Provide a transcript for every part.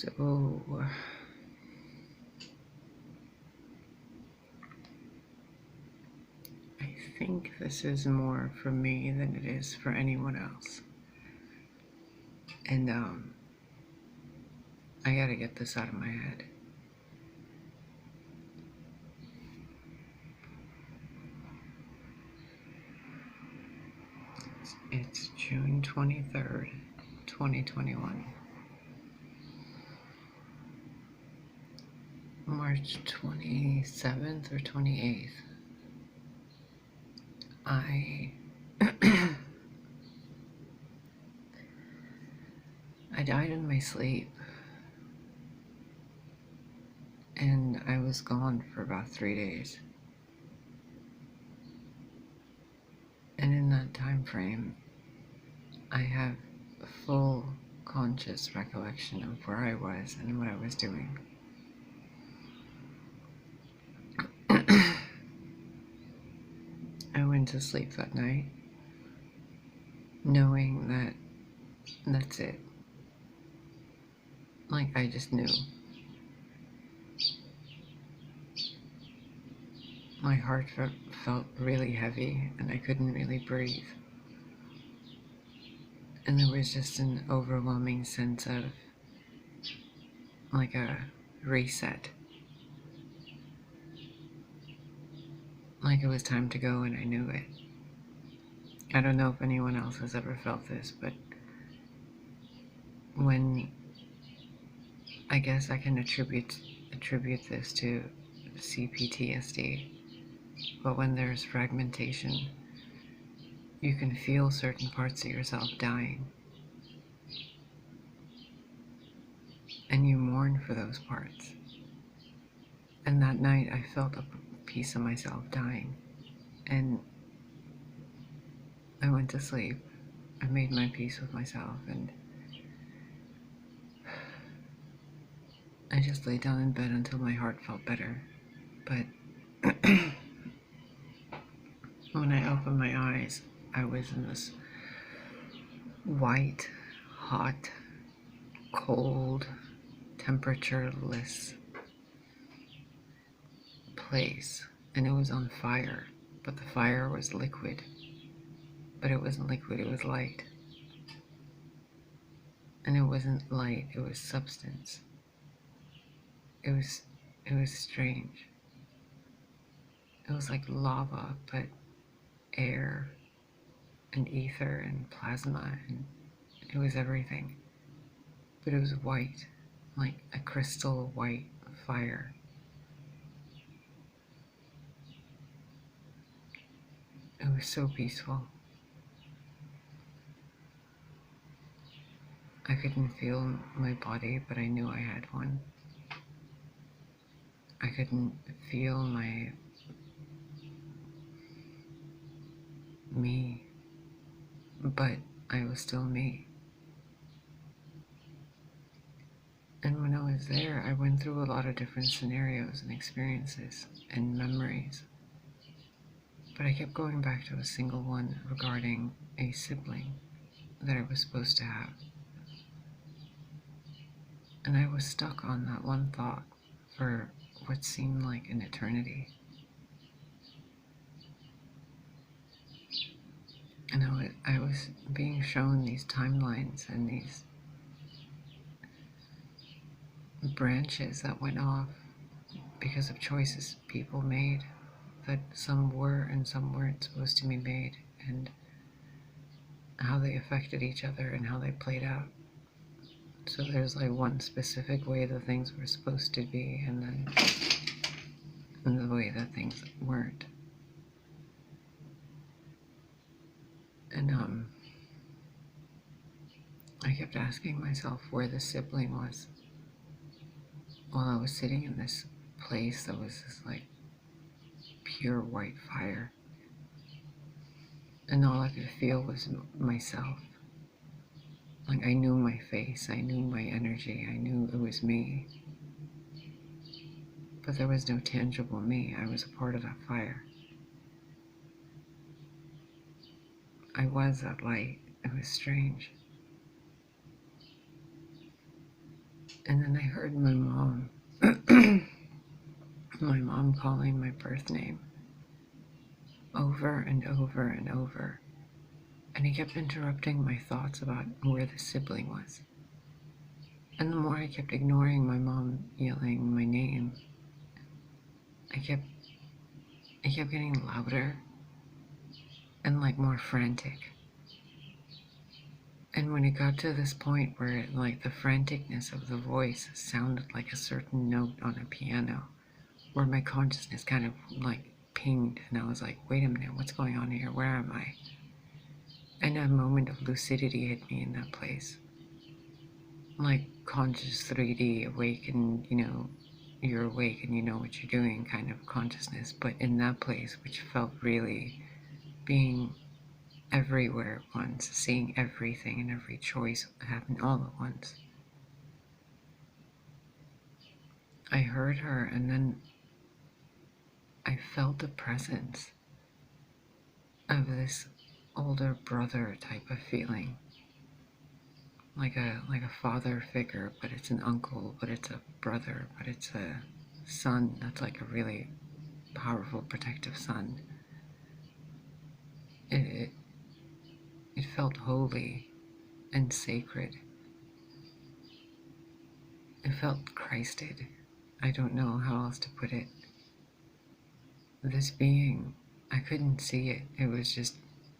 So, I think this is more for me than it is for anyone else. And, I gotta get this out of my head. It's June 23rd, 2021. March 27th or 28th. I died in my sleep, and I was gone for about 3 days. And in that time frame, I have a full conscious recollection of where I was and what I was doing. I went to sleep that night knowing that that's it. Like, I just knew. My heart felt really heavy and I couldn't really breathe. And there was just an overwhelming sense of like a reset. Like it was time to go and I knew it. I don't know if anyone else has ever felt this, but when, I guess I can attribute this to CPTSD, but when there's fragmentation, you can feel certain parts of yourself dying, and you mourn for those parts. And that night I felt a piece of myself dying, and I went to sleep. I made my peace with myself, and I just lay down in bed until my heart felt better. But when I opened my eyes, I was in this white, hot, cold, temperatureless place, and it was on fire, but the fire was liquid. But it wasn't liquid, it was light. And it wasn't light, it was substance. It was strange. It was like lava, but air and ether and plasma, and it was everything. But it was white, like a crystal white fire. It was so peaceful. I couldn't feel my body, but I knew I had one. I couldn't feel me, but I was still me. And when I was there, I went through a lot of different scenarios and experiences and memories. But I kept going back to a single one regarding a sibling that I was supposed to have. And I was stuck on that one thought for what seemed like an eternity. And I was being shown these timelines and these branches that went off because of choices people made, that some were and some weren't supposed to be made, and how they affected each other and how they played out. So there's like one specific way that things were supposed to be, and then the way that things weren't. And I kept asking myself where the sibling was while I was sitting in this place that was this like pure white fire. And all I could feel was myself. Like I knew my face, I knew my energy, I knew it was me. But there was no tangible me. I was a part of that fire. I was that light. It was strange. And then I heard my mom, my mom calling my birth name over and over and over. And he kept interrupting my thoughts about where the sibling was. And the more I kept ignoring my mom yelling my name, I kept getting louder and like more frantic. And when it got to this point where like the franticness of the voice sounded like a certain note on a piano, where my consciousness kind of like pinged, and I was like, wait a minute, what's going on here? Where am I? And a moment of lucidity hit me in that place. Like conscious 3D, awake, and you're awake and you know what you're doing kind of consciousness, but in that place, which felt really being everywhere at once, seeing everything and every choice happen all at once. I heard her, and then I felt the presence of this older brother type of feeling, like a father figure, but it's an uncle, but it's a brother, but it's a son that's like a really powerful protective son. It felt holy and sacred. It felt Christed. I don't know how else to put it. This being, I couldn't see it. It was just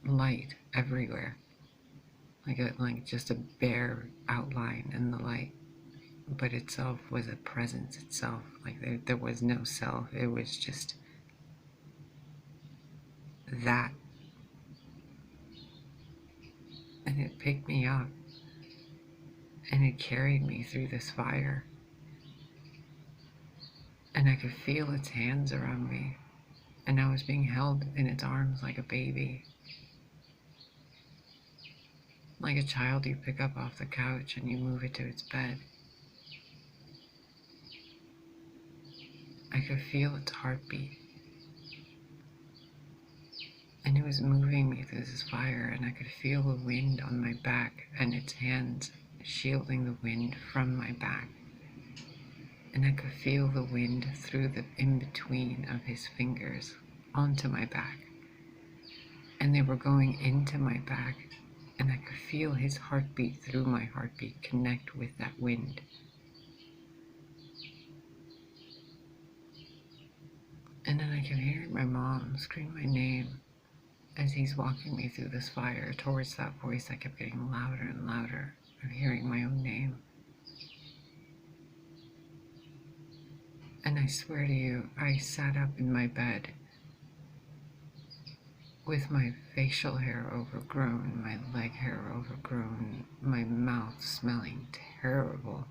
light everywhere, like just a bare outline in the light. But itself was a presence itself. Like there was no self. It was just that. And it picked me up and it carried me through this fire. And I could feel its hands around me, and I was being held in its arms like a baby. Like a child you pick up off the couch and you move it to its bed. I could feel its heartbeat. And it was moving me through this fire, and I could feel the wind on my back and its hands shielding the wind from my back. And I could feel the wind through the in-between of his fingers onto my back. And they were going into my back, and I could feel his heartbeat through my heartbeat connect with that wind. And then I could hear my mom scream my name as he's walking me through this fire towards that voice that kept getting louder and louder of hearing my own name. And I swear to you, I sat up in my bed with my facial hair overgrown, my leg hair overgrown, my mouth smelling terrible,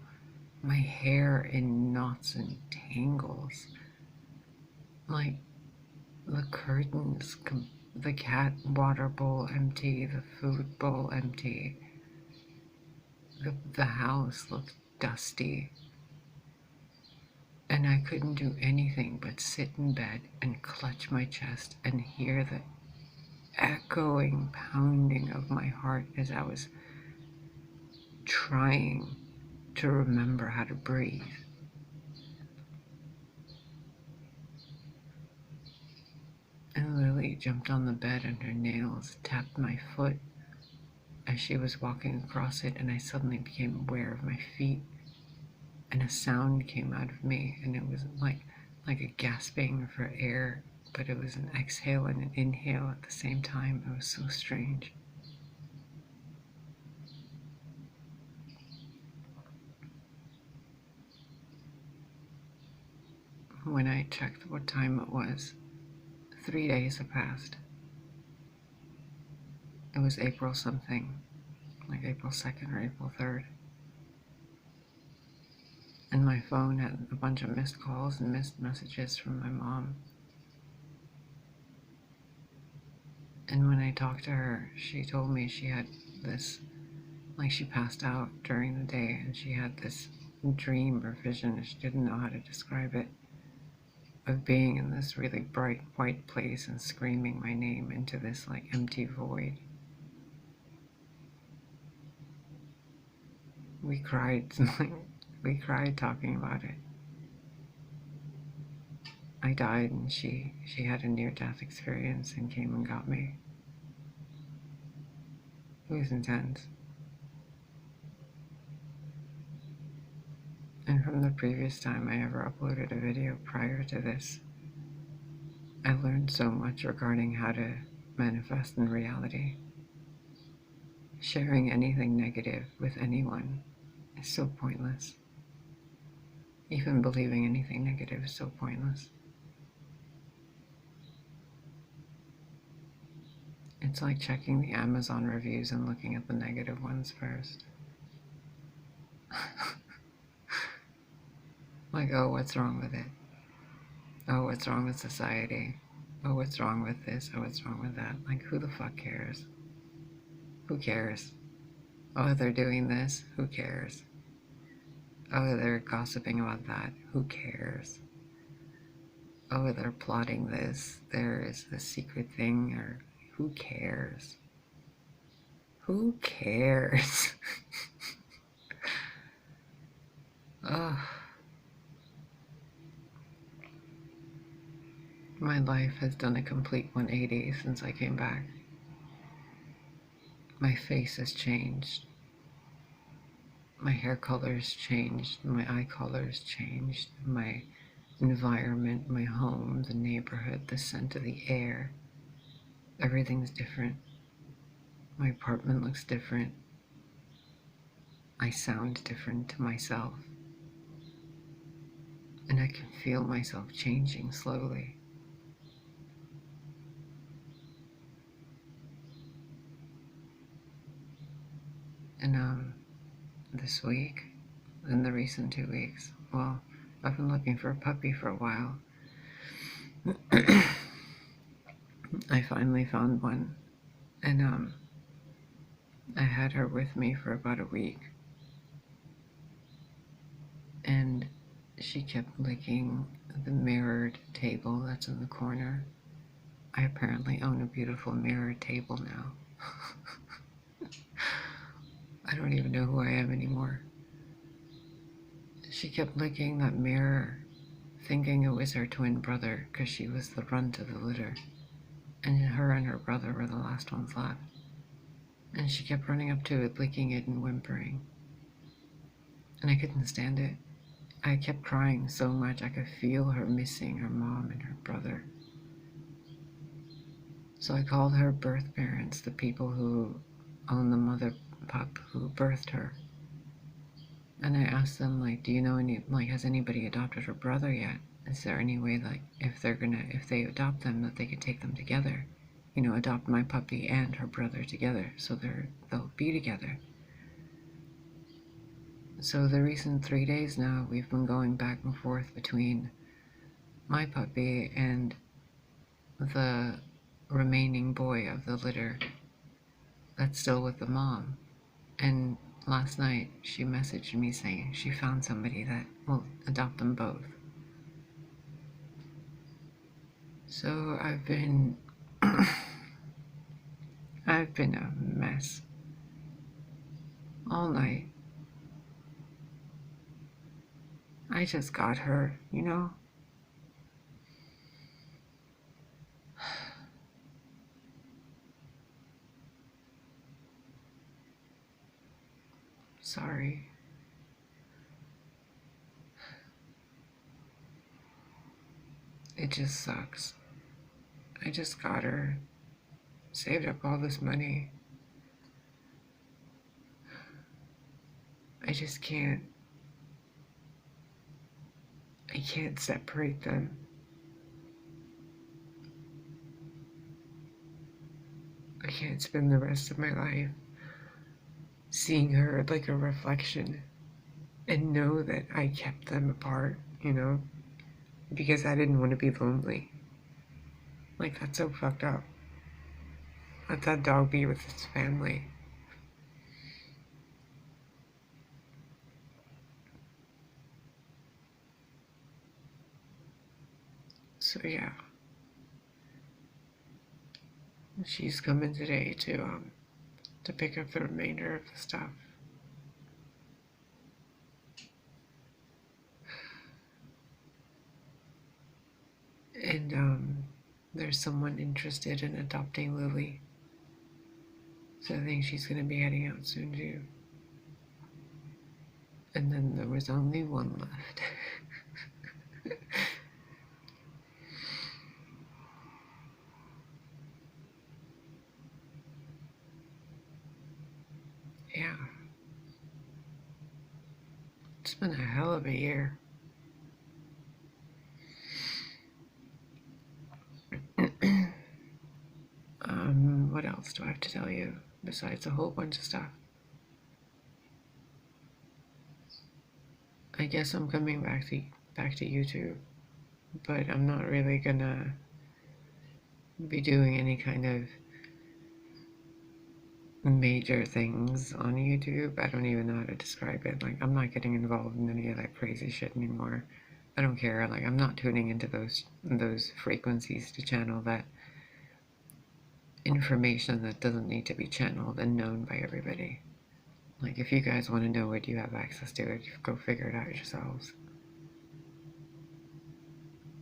my hair in knots and tangles, like the curtains, the cat water bowl empty, the food bowl empty. The house looked dusty. And I couldn't do anything but sit in bed and clutch my chest and hear the echoing pounding of my heart as I was trying to remember how to breathe. And Lily jumped on the bed and her nails tapped my foot as she was walking across it, and I suddenly became aware of my feet, and a sound came out of me, and it was like a gasping for air, but it was an exhale and an inhale at the same time. It was so strange. When I checked what time it was, 3 days had passed. It was April something, like April 2nd or April 3rd. And my phone had a bunch of missed calls and missed messages from my mom. And when I talked to her, she told me she had this, like she passed out during the day and she had this dream or vision, she didn't know how to describe it, of being in this really bright white place and screaming my name into this like empty void. We cried like We cried talking about it. I died and she had a near-death experience and came and got me. It was intense. And from the previous time I ever uploaded a video prior to this, I learned so much regarding how to manifest in reality. Sharing anything negative with anyone is so pointless. Even believing anything negative is so pointless. It's like checking the Amazon reviews and looking at the negative ones first. Like, oh, what's wrong with it? Oh, what's wrong with society? Oh, what's wrong with this? Oh, what's wrong with that? Like, who the fuck cares? Who cares? Oh, they're doing this? Who cares? Oh, they're gossiping about that? Who cares? Oh, they're plotting this. There is this secret thing, or who cares? Who cares? Ugh. My life has done a complete 180 since I came back. My face has changed. My hair color's changed. My eye color's changed. My environment, my home, the neighborhood, the scent of the air. Everything's different. My apartment looks different. I sound different to myself. And I can feel myself changing slowly. And this week, in the recent 2 weeks, well, I've been looking for a puppy for a while. I finally found one, and I had her with me for about a week, and she kept licking the mirrored table that's in the corner. I apparently own a beautiful mirrored table now. I don't even know who I am anymore. She kept licking that mirror, thinking it was her twin brother because she was the runt of the litter, and her brother were the last ones left. And she kept running up to it, licking it and whimpering. And I couldn't stand it. I kept crying so much I could feel her missing her mom and her brother. So I called her birth parents, the people who own the mother pup who birthed her. And I asked them, like, do you know has anybody adopted her brother yet? Is there any way, like, if they adopt them, that they could take them together? You know, adopt my puppy and her brother together, so they'll be together. So the recent 3 days now, we've been going back and forth between my puppy and the remaining boy of the litter that's still with the mom. And last night, she messaged me saying she found somebody that will adopt them both. So I've been a mess all night. I just got her, you know? Sorry. It just sucks. I just got her, saved up all this money. I just can't. I can't separate them. I can't spend the rest of my life seeing her like a reflection and know that I kept them apart, you know? Because I didn't want to be lonely. Like, that's so fucked up. Let that dog be with its family. So yeah. She's coming today to pick up the remainder of the stuff. And there's someone interested in adopting Lily. So I think she's going to be heading out soon too. And then there was only one left. Yeah. It's been a hell of a year. What else do I have to tell you besides a whole bunch of stuff? I guess I'm coming back to YouTube, but I'm not really gonna be doing any kind of major things on YouTube. I don't even know how to describe it. Like, I'm not getting involved in any of that crazy shit anymore. I don't care. Like, I'm not tuning into those frequencies to channel that information that doesn't need to be channeled and known by everybody. Like, if you guys want to know it, you have access to it. Go figure it out yourselves.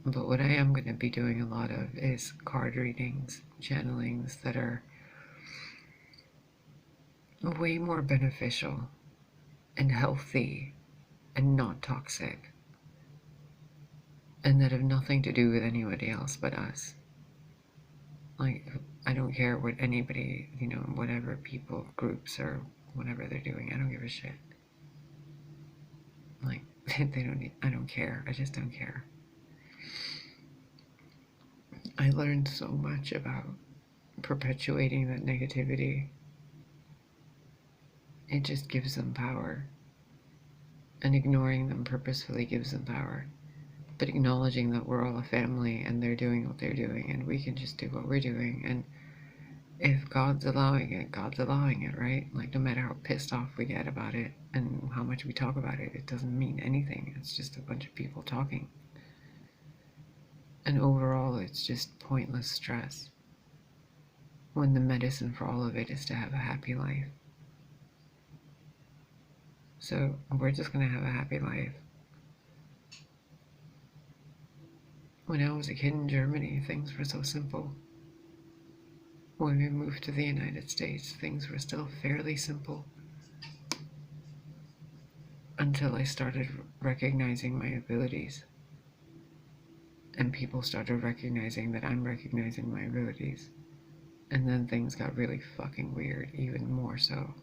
But what I am going to be doing a lot of is card readings, channelings that are way more beneficial and healthy and not toxic, and that have nothing to do with anybody else but us. Like, I don't care what anybody, whatever people, groups, or whatever they're doing. I don't give a shit. Like, I don't care. I just don't care. I learned so much about perpetuating that negativity. It just gives them power. And ignoring them purposefully gives them power. But acknowledging that we're all a family and they're doing what they're doing and we can just do what we're doing. And if God's allowing it, God's allowing it, right? Like, no matter how pissed off we get about it and how much we talk about it, it doesn't mean anything. It's just a bunch of people talking. And overall, it's just pointless stress, when the medicine for all of it is to have a happy life. So we're just going to have a happy life. When I was a kid in Germany, things were so simple. When we moved to the United States, things were still fairly simple. Until I started recognizing my abilities. And people started recognizing that I'm recognizing my abilities. And then things got really fucking weird, even more so.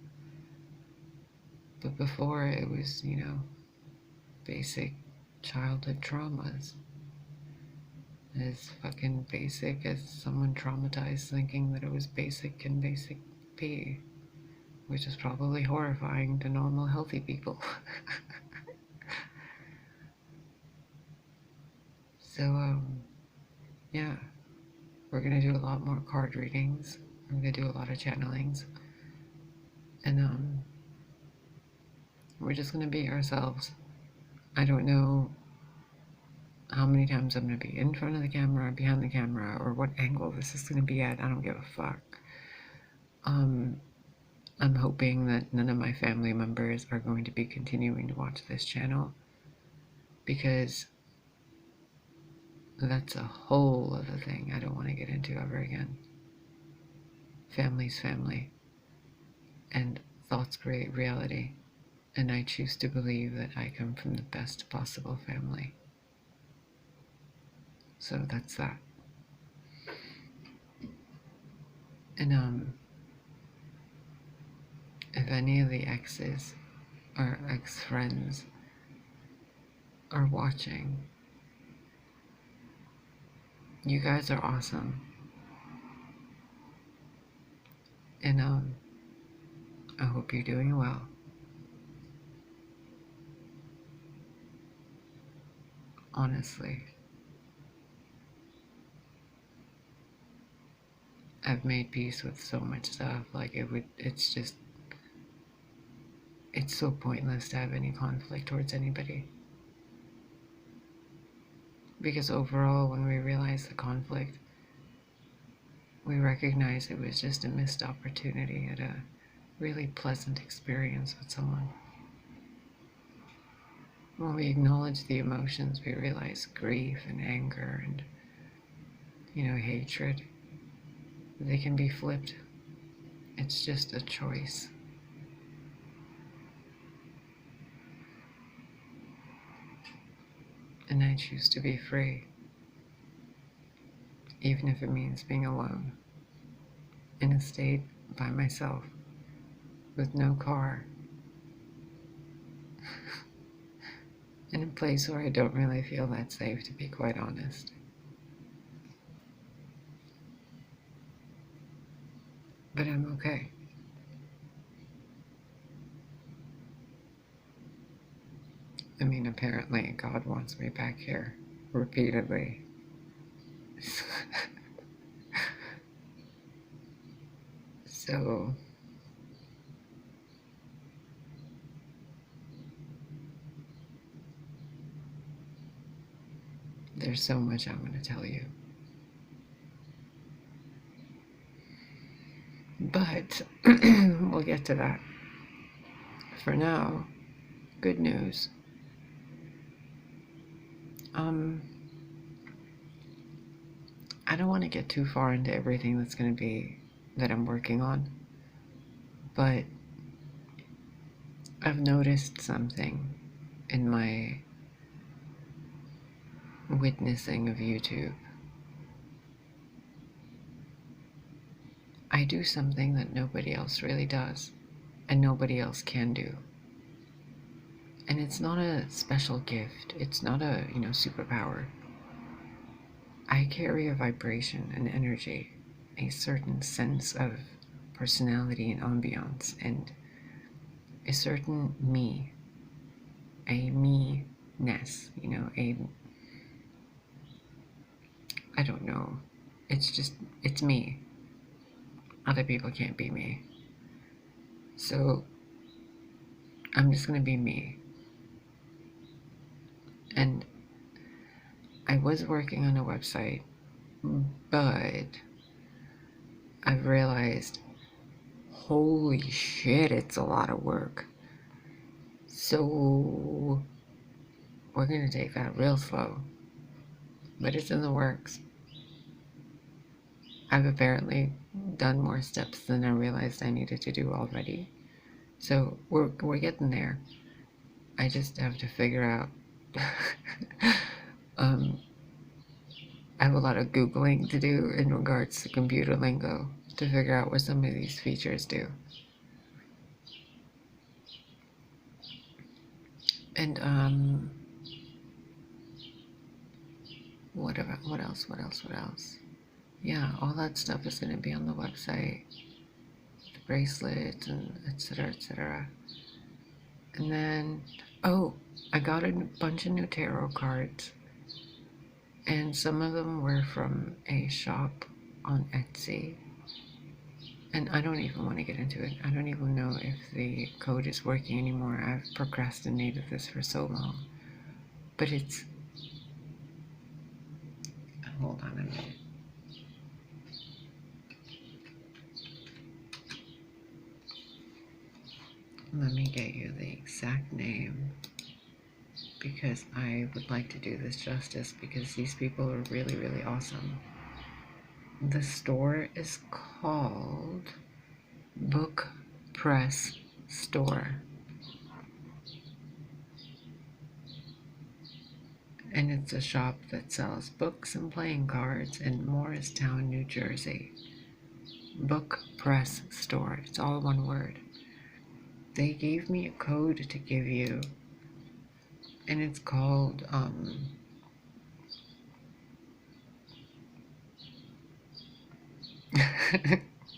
But before, it was, basic childhood traumas. As fucking basic as someone traumatized thinking that it was basic and basic P, which is probably horrifying to normal, healthy people. So, yeah, we're gonna do a lot more card readings. We're gonna do a lot of channelings. And, we're just gonna be ourselves. I don't know how many times I'm gonna be in front of the camera, behind the camera, or what angle this is gonna be at. I don't give a fuck. I'm hoping that none of my family members are going to be continuing to watch this channel, because that's a whole other thing I don't want to get into ever again. Family's family, and thoughts create reality, and I choose to believe that I come from the best possible family. So that's that. And if any of the exes or ex-friends are watching, you guys are awesome. And I hope you're doing well. Honestly. I've made peace with so much stuff. Like, it's so pointless to have any conflict towards anybody. Because overall, when we realize the conflict, we recognize it was just a missed opportunity at a really pleasant experience with someone. When we acknowledge the emotions, we realize grief and anger and hatred. They can be flipped. It's just a choice. And I choose to be free, even if it means being alone, in a state by myself, with no car, in a place where I don't really feel that safe, to be quite honest. But I'm okay. I mean, apparently God wants me back here repeatedly. So there's so much I'm going to tell you. But we'll get to that. For now, good news. I don't want to get too far into everything that I'm working on, but I've noticed something in my witnessing of YouTube. I do something that nobody else really does, and nobody else can do. And it's not a special gift. It's not a, superpower. I carry a vibration, an energy, a certain sense of personality and ambiance, and a certain me, a me-ness, I don't know. It's me. Other people can't be me. So I'm just gonna be me. And I was working on a website, but I've realized, holy shit, it's a lot of work. So we're gonna take that real slow. But it's in the works. I've apparently done more steps than I realized I needed to do already. So we're getting there. I just have to figure out I have a lot of Googling to do in regards to computer lingo to figure out what some of these features do. And what else? Yeah, all that stuff is going to be on the website. The bracelets and etc., etc. And then, I got a bunch of new tarot cards. And some of them were from a shop on Etsy. And I don't even want to get into it. I don't even know if the code is working anymore. I've procrastinated this for so long. But it's... Hold on a minute. Let me get you the exact name, because I would like to do this justice, because these people are really, really awesome. The store is called Book Press Store. And it's a shop that sells books and playing cards in Morristown, New Jersey. Book Press Store. It's all one word. They gave me a code to give you, and it's called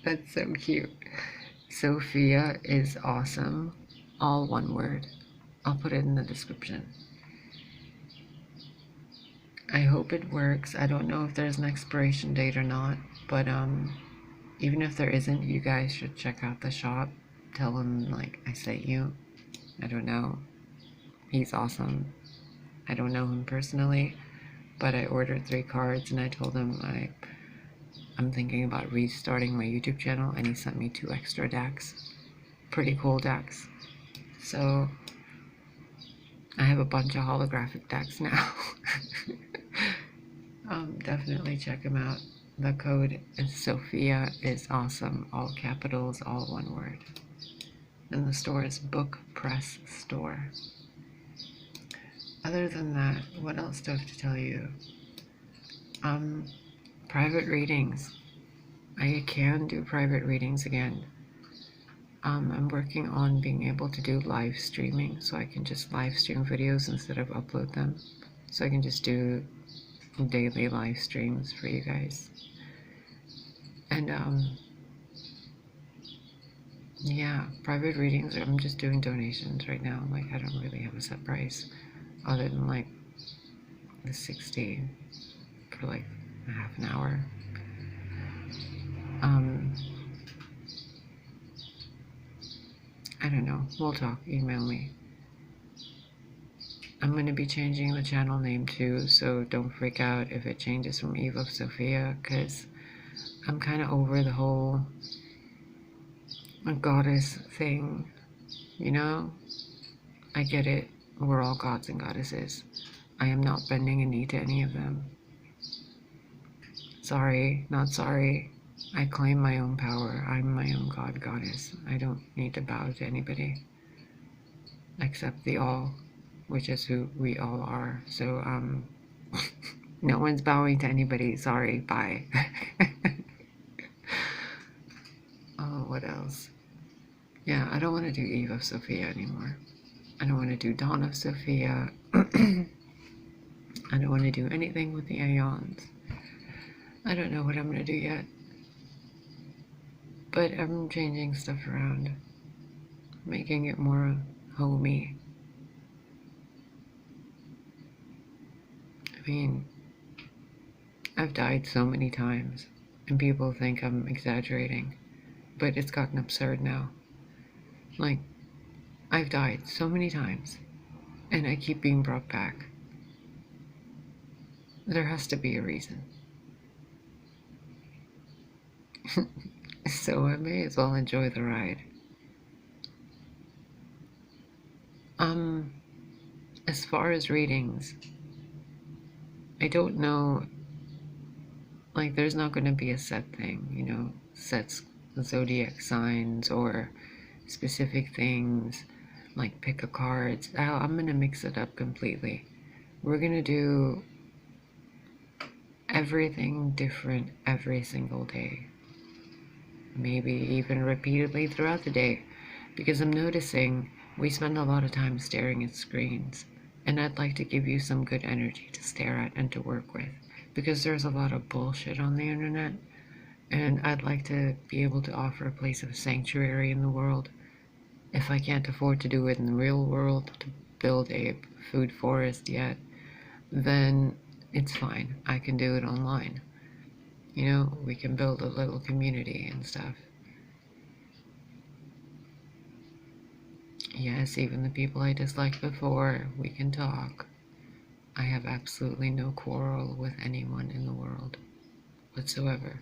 that's so cute. Sophia is awesome. All one word. I'll put it in the description. I hope it works. I don't know if there's an expiration date or not, but even if there isn't, you guys should check out the shop. Tell him, I sent you. I don't know. He's awesome. I don't know him personally, but I ordered 3 cards and I told him I'm thinking about restarting my YouTube channel, and he sent me 2 extra decks. Pretty cool decks. So I have a bunch of holographic decks now. Definitely check them out. The code is Sophia is awesome. All capitals, all one word. And the store is Book Press Store. Other than that, what else do I have to tell you? Private readings. I can do private readings again. I'm working on being able to do live streaming, so I can just live stream videos instead of upload them. So I can just do daily live streams for you guys. And yeah, private readings, I'm just doing donations right now. Like, I don't really have a set price other than like the 60 for like a half an hour. I don't know. We'll talk. Email me. I'm going to be changing the channel name too, so don't freak out if it changes from EveofSophia, because I'm kind of over the whole goddess thing, you know? I get it. We're all gods and goddesses. I am not bending a knee to any of them. Sorry, not sorry. I claim my own power. I'm my own god, goddess. I don't need to bow to anybody except the all, which is who we all are. So, no one's bowing to anybody. Sorry, bye. Oh, what else? Yeah, I don't want to do Eve of Sophia anymore. I don't want to do Dawn of Sophia. I don't want to do anything with the Aeons. I don't know what I'm going to do yet. But I'm changing stuff around, making it more homey. I mean, I've died so many times, and people think I'm exaggerating, but it's gotten absurd now. Like, I've died so many times, and I keep being brought back. There has to be a reason. So I may as well enjoy the ride. As far as readings, I don't know, like, there's not going to be a set thing, you know, sets, zodiac signs, or specific things, like pick a card. I'm going to mix it up completely. We're going to do everything different every single day. Maybe even repeatedly throughout the day, because I'm noticing we spend a lot of time staring at screens, and I'd like to give you some good energy to stare at and to work with, because there's a lot of bullshit on the internet, and I'd like to be able to offer a place of sanctuary in the world. If I can't afford to do it in the real world, to build a food forest yet, then it's fine. I can do it online. You know, we can build a little community and stuff. Yes, even the people I disliked before, we can talk. I have absolutely no quarrel with anyone in the world whatsoever.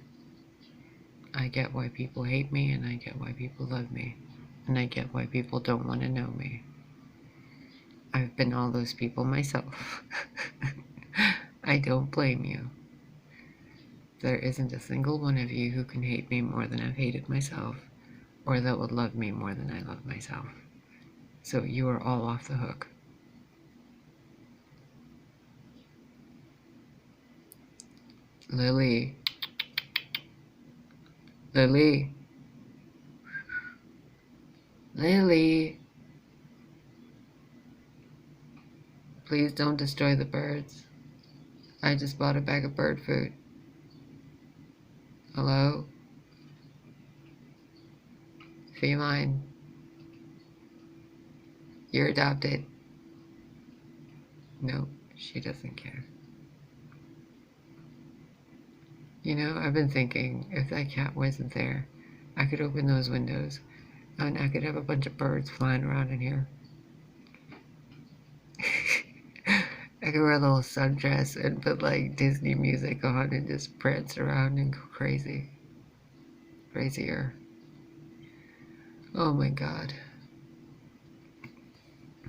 I get why people hate me, and I get why people love me, and I get why people don't want to know me. I've been all those people myself. I don't blame you. There isn't a single one of you who can hate me more than I've hated myself, or that would love me more than I love myself. So you are all off the hook. Lily. Lily. Lily. Please don't destroy the birds. I just bought a bag of bird food. Hello? Feline. You're adopted. No, she doesn't care. You know, I've been thinking, if that cat wasn't there, I could open those windows, and I could have a bunch of birds flying around in here. I could wear a little sundress and put like Disney music on and just prance around and go crazy. Crazier. Oh my god.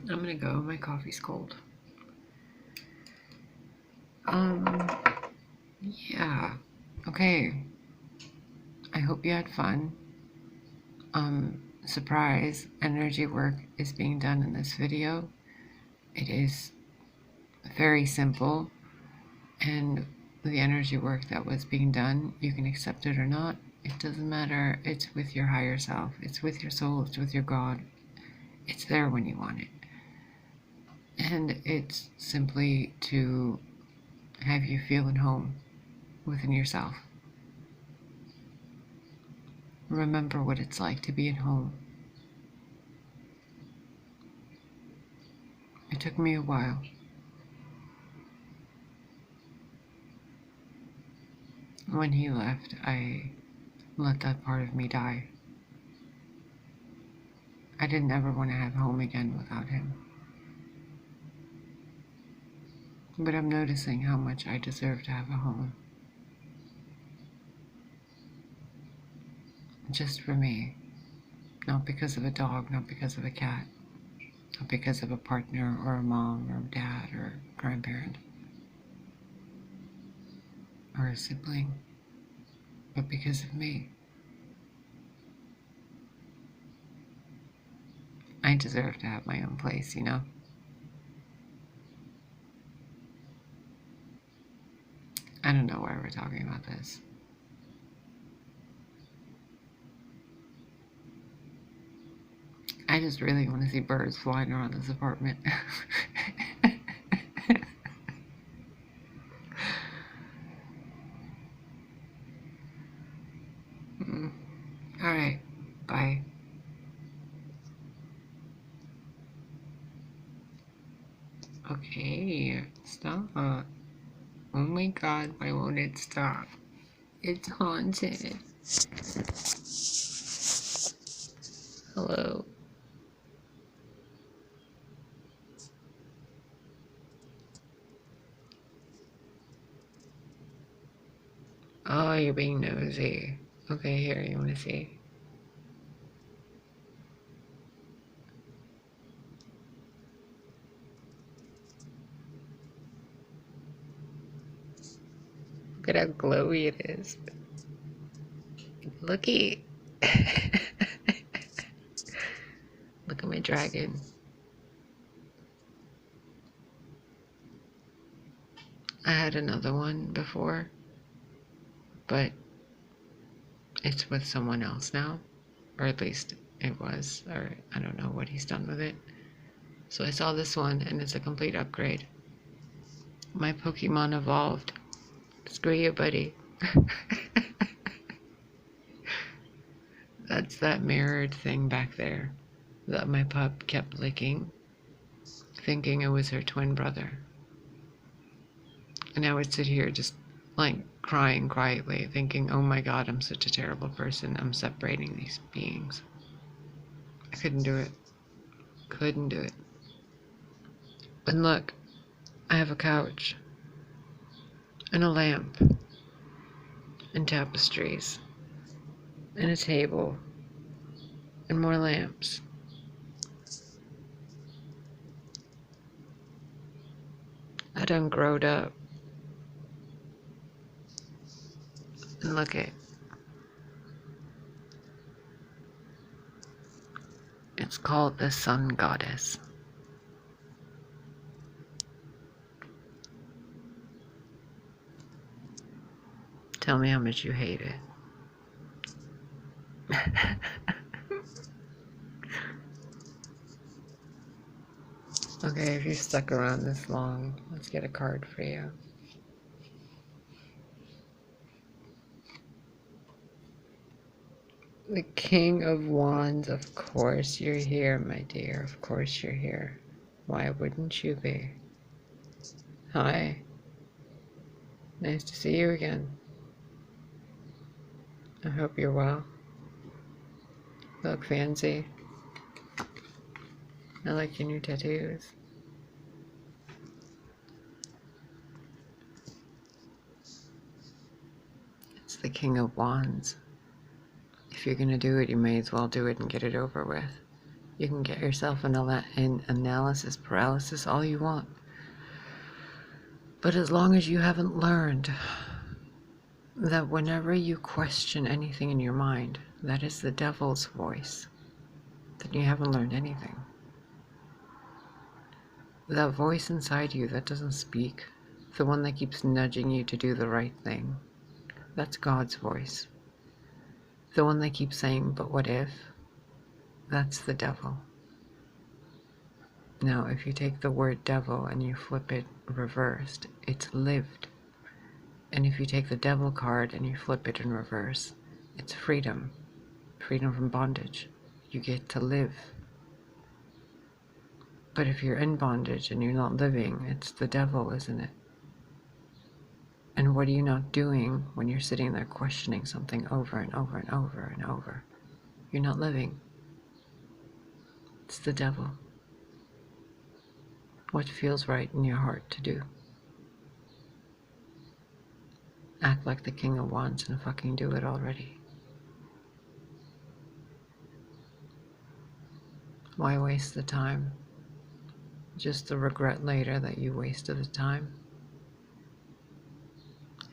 I'm gonna go. My coffee's cold. Yeah. Okay. I hope you had fun. Surprise, energy work is being done in this video. It is very simple, and the energy work that was being done, you can accept it or not. It doesn't matter. It's with your higher self. It's with your soul. It's with your God. It's there when you want it. And it's simply to have you feel at home within yourself. Remember what it's like to be at home. It took me a while. When he left, I let that part of me die. I didn't ever want to have home again without him. But I'm noticing how much I deserve to have a home. Just for me. Not because of a dog, not because of a cat. Not because of a partner or a mom or a dad or a grandparent. Or a sibling. But because of me. I deserve to have my own place, you know? I don't know why we're talking about this. I just really want to see birds flying around this apartment. Alright, bye. Okay, stop. Oh my god, why won't it stop? It's haunted. Hello. Oh, you're being nosy. Okay, here, you want to see? Look at how glowy it is. Looky. Look at my dragon. I had another one before, but it's with someone else now, or at least it was, or I don't know what he's done with it. So I saw this one, and it's a complete upgrade. My Pokemon evolved. Screw you, buddy. That's that mirrored thing back there that my pup kept licking, thinking it was her twin brother. And I would sit here just like crying quietly, thinking, oh my god, I'm such a terrible person. I'm separating these beings. I couldn't do it. Couldn't do it. And look, I have a couch and a lamp and tapestries and a table and more lamps. I done growed up. And look it. It's called the Sun Goddess. Tell me how much you hate it. Okay, if you stuck around this long, let's get a card for you. The King of Wands, of course you're here, my dear. Of course you're here. Why wouldn't you be? Hi. Nice to see you again. I hope you're well. You look fancy. I like your new tattoos. It's the King of Wands. If you're gonna do it, you may as well do it and get it over with. You can get yourself an analysis paralysis all you want. But as long as you haven't learned that whenever you question anything in your mind, that is the devil's voice, then you haven't learned anything. That voice inside you that doesn't speak, the one that keeps nudging you to do the right thing, that's God's voice. The one that keeps saying, but what if? That's the devil. Now, if you take the word devil and you flip it reversed, it's lived. And if you take the devil card and you flip it in reverse, it's freedom. Freedom from bondage. You get to live. But if you're in bondage and you're not living, it's the devil, isn't it? And what are you not doing when you're sitting there questioning something over and over and over and over? You're not living. It's the devil. What feels right in your heart to do? Act like the King of Wands and fucking do it already. Why waste the time? Just to regret later that you wasted the time.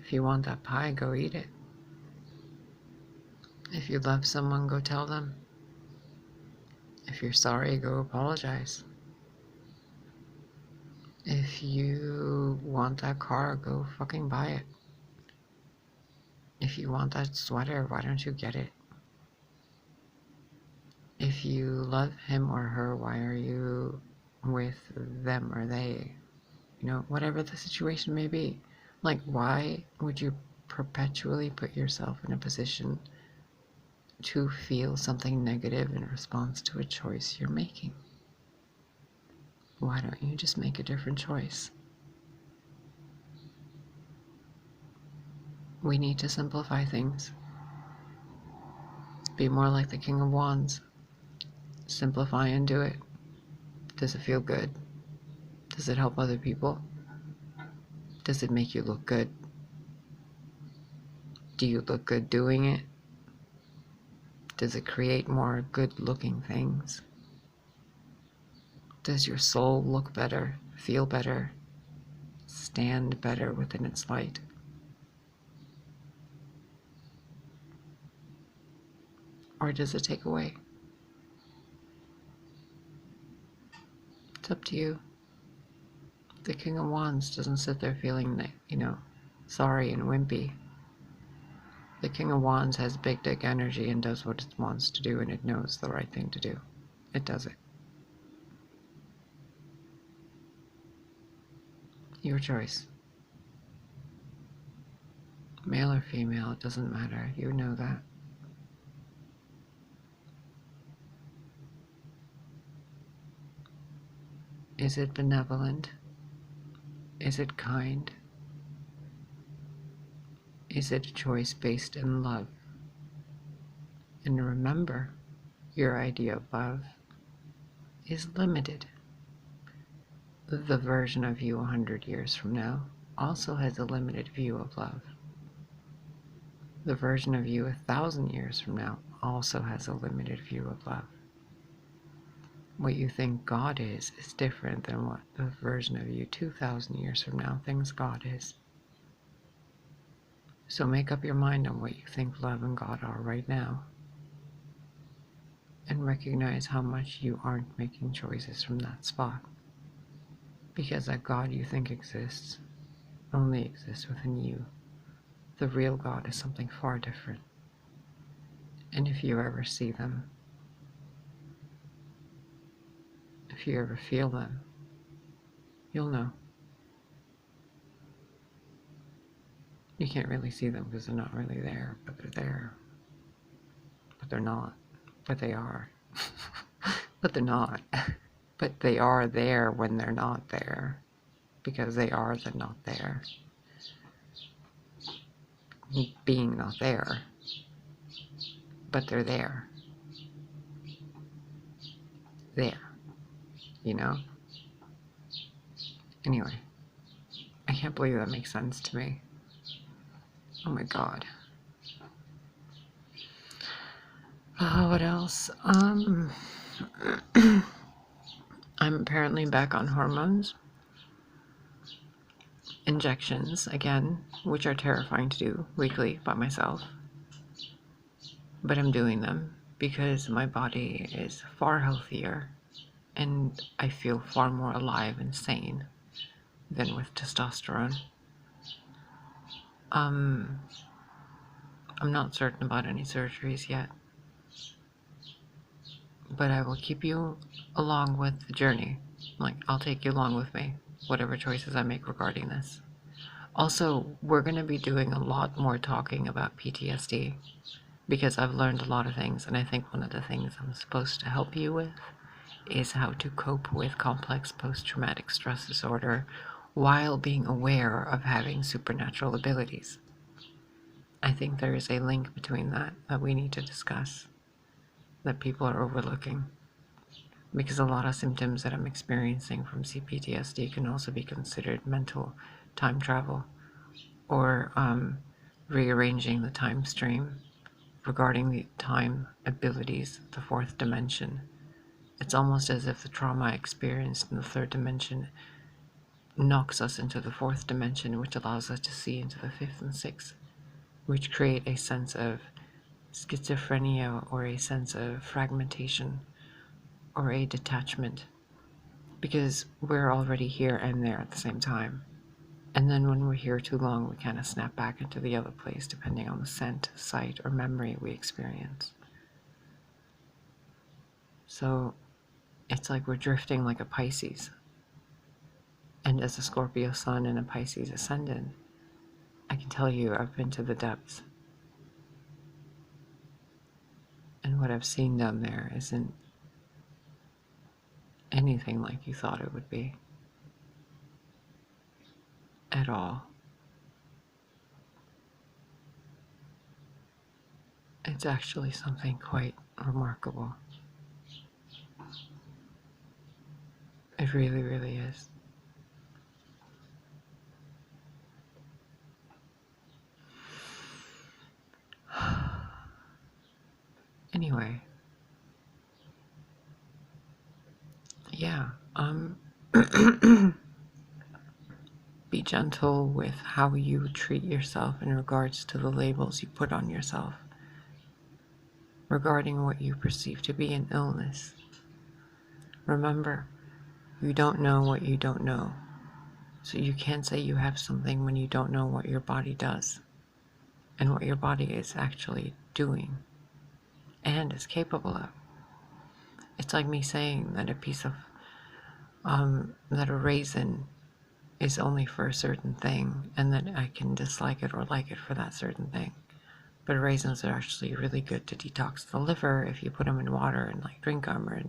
If you want that pie, go eat it. If you love someone, go tell them. If you're sorry, go apologize. If you want that car, go fucking buy it. If you want that sweater, why don't you get it? If you love him or her, why are you with them or they? You know, whatever the situation may be. Like, why would you perpetually put yourself in a position to feel something negative in response to a choice you're making? Why don't you just make a different choice? We need to simplify things. Be more like the King of Wands. Simplify and do it. Does it feel good? Does it help other people? Does it make you look good? Do you look good doing it? Does it create more good-looking things? Does your soul look better, feel better, stand better within its light? Or does it take away? It's up to you. The King of Wands doesn't sit there feeling, sorry and wimpy. The King of Wands has big dick energy and does what it wants to do, and it knows the right thing to do. It does it. Your choice. Male or female, it doesn't matter. You know that. Is it benevolent? Is it kind? Is it a choice based in love? And remember, your idea of love is limited. The version of you 100 years from now also has a limited view of love. The version of you 1,000 years from now also has a limited view of love. What you think God is different than what the version of you 2,000 years from now thinks God is. So make up your mind on what you think love and God are right now. And recognize how much you aren't making choices from that spot. Because that God you think exists only exists within you. The real God is something far different. And if you ever see them, if you ever feel them, you'll know. You can't really see them because they're not really there, but they're there. But they're not. But they are. But they're not. But they are there when they're not there. Because they are the not there. Being not there. But they're there. There. You know? Anyway. I can't believe that makes sense to me. Oh my god. What else? I'm apparently back on hormones. injections again, which are terrifying to do weekly by myself. But I'm doing them because my body is far healthier and I feel far more alive and sane than with testosterone. I'm not certain about any surgeries yet, but I will keep you along with the journey. Like, I'll take you along with me, whatever choices I make regarding this. Also, we're going to be doing a lot more talking about PTSD because I've learned a lot of things, and I think one of the things I'm supposed to help you with is how to cope with complex post-traumatic stress disorder while being aware of having supernatural abilities. I think there is a link between that we need to discuss that people are overlooking, because a lot of symptoms that I'm experiencing from CPTSD can also be considered mental time travel or rearranging the time stream regarding the time abilities, the fourth dimension. It's almost as if the trauma experienced in the third dimension knocks us into the fourth dimension, which allows us to see into the fifth and sixth, which create a sense of schizophrenia or a sense of fragmentation or a detachment, because we're already here and there at the same time. And then when we're here too long, we kind of snap back into the other place depending on the scent, sight, or memory we experience. So it's like we're drifting like a Pisces. And as a Scorpio sun and a Pisces ascendant, I can tell you I've been to the depths. And what I've seen down there isn't anything like you thought it would be. At all. It's actually something quite remarkable. It really, really is. Anyway. Yeah, be gentle with how you treat yourself in regards to the labels you put on yourself regarding what you perceive to be an illness. Remember, you don't know what you don't know. So you can't say you have something when you don't know what your body does and what your body is actually doing and is capable of. It's like me saying that that a raisin is only for a certain thing and that I can dislike it or like it for that certain thing. But raisins are actually really good to detox the liver if you put them in water and like drink them, or